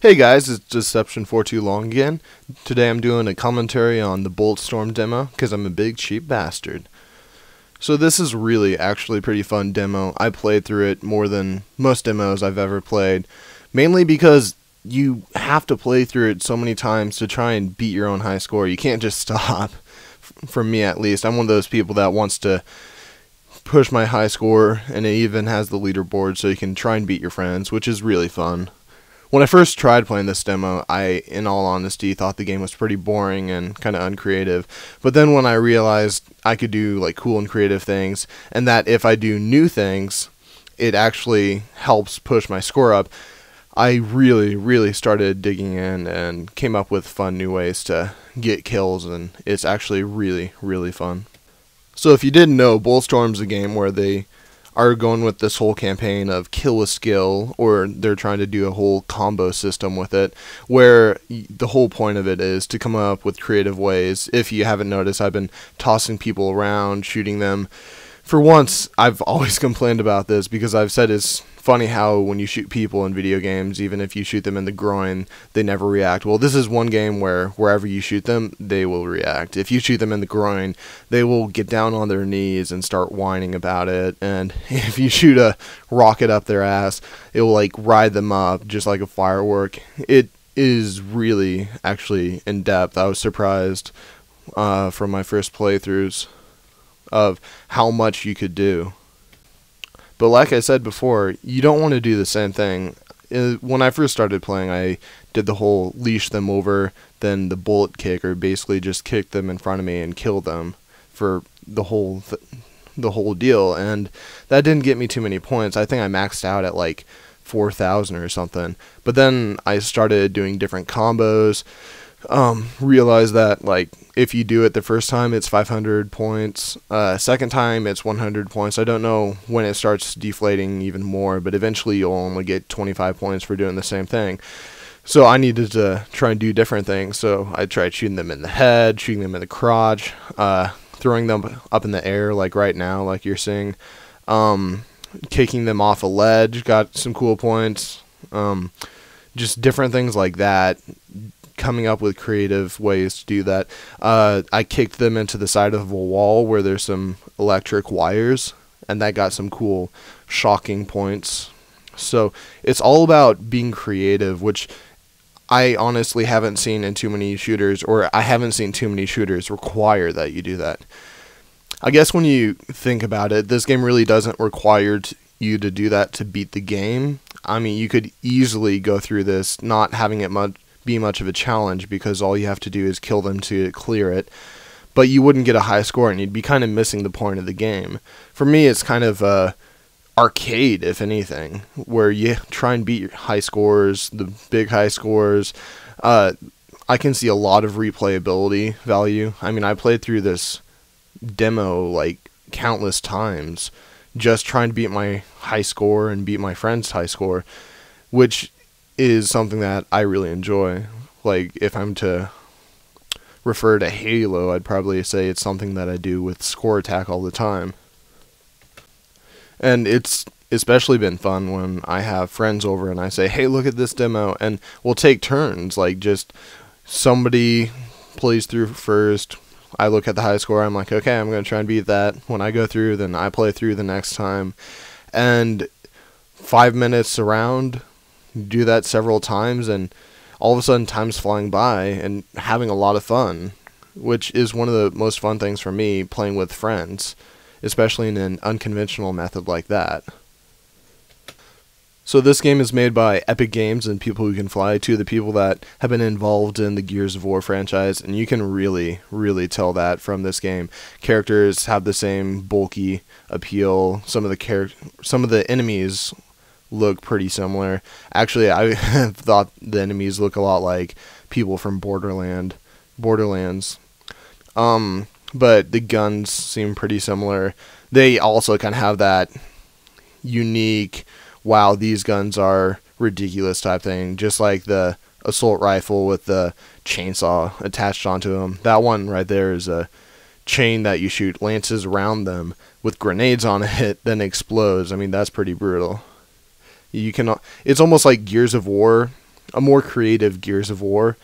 Hey guys, it's Deception42Long again. Today I'm doing a commentary on the Bulletstorm demo, because I'm a big cheap bastard. So this is really actually a pretty fun demo. I played through it more than most demos I've ever played, mainly because you have to play through it so many times to try and beat your own high score. You can't just stop, for me at least. I'm one of those people that wants to push my high score, and it even has the leaderboard so you can try and beat your friends, which is really fun. When I first tried playing this demo, I, in all honesty, thought the game was pretty boring and kind of uncreative. But then when I realized I could do like cool and creative things, and that if I do new things, it actually helps push my score up, I really started digging in and came up with fun new ways to get kills, and it's actually really fun. So if you didn't know, Bulletstorm's a game where they are going with this whole campaign of kill a skill, or they're trying to do a whole combo system with it, where the whole point of it is to come up with creative ways. If you haven't noticed, I've been tossing people around, shooting them. For once, I've always complained about this because I've said it's funny how when you shoot people in video games, even if you shoot them in the groin, they never react. Well, this is one game where wherever you shoot them, they will react. If you shoot them in the groin, they will get down on their knees and start whining about it. And if you shoot a rocket up their ass, it will like ride them up just like a firework. It is really actually in depth. I was surprised from my first playthroughs of how much you could do. But like I said before, you don't want to do the same thing. When I first started playing, I did the whole leash them over, then the bullet kick, or basically just kick them in front of me and kill them for the whole deal, and that didn't get me too many points. I think I maxed out at like 4,000 or something. But then I started doing different combos. Realized that like if you do it the first time, it's 500 points. Second time, it's 100 points. I don't know when it starts deflating even more, but eventually you'll only get 25 points for doing the same thing. So I needed to try and do different things. So I tried shooting them in the head, shooting them in the crotch, throwing them up in the air like right now, like you're seeing, kicking them off a ledge, got some cool points. Just different things like that. Coming up with creative ways to do that. I kicked them into the side of a wall where there's some electric wires, and that got some cool shocking points. So it's all about being creative, which I honestly haven't seen in too many shooters, or I haven't seen too many shooters require that you do that. I guess when you think about it, this game really doesn't require you to do that to beat the game. I mean, you could easily go through this not having it be much of a challenge, because all you have to do is kill them to clear it, but you wouldn't get a high score and you'd be kind of missing the point of the game. For me, it's kind of arcade, if anything, where you try and beat your high scores, the big high scores. I can see a lot of replayability value. I mean, I played through this demo like countless times just trying to beat my high score and beat my friend's high score, which is something that I really enjoy. Like, if I'm to refer to Halo, I'd probably say it's something that I do with Score Attack all the time. And it's especially been fun when I have friends over and I say, hey, look at this demo, and we'll take turns. Like, just somebody plays through first, I look at the high score, I'm like, okay, I'm going to try and beat that. When I go through, then I play through the next time. And 5 minutes around, do that several times, and all of a sudden time's flying by and having a lot of fun, which is one of the most fun things for me, playing with friends, especially in an unconventional method like that. So this game is made by Epic Games and People Who Can Fly, two of the people that have been involved in the Gears of War franchise, and you can really tell that from this game. Characters have the same bulky appeal. Some of the enemies look pretty similar. Actually, I thought the enemies look a lot like people from Borderlands. But the guns seem pretty similar. They also kind of have that unique, wow, these guns are ridiculous type thing, just like the assault rifle with the chainsaw attached onto them. That one right there is a chain that you shoot lances around them with grenades on it, then explodes. I mean, that's pretty brutal. You can, it's almost like Gears of War a more creative Gears of War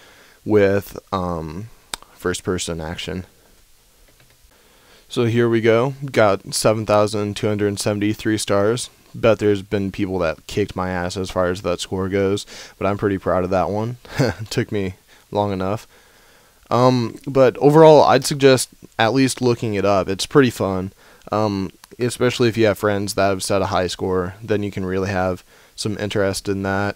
with first-person action. So here we go. Got 7,273 stars. Bet there's been people that kicked my ass as far as that score goes, but I'm pretty proud of that one. Took me long enough. But overall, I'd suggest at least looking it up. It's pretty fun. Especially if you have friends that have set a high score, then you can really have some interest in that.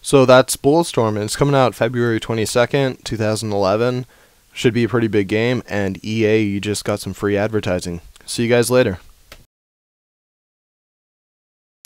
So that's Bulletstorm, and it's coming out February 22nd, 2011. Should be a pretty big game, and EA, you just got some free advertising. See you guys later.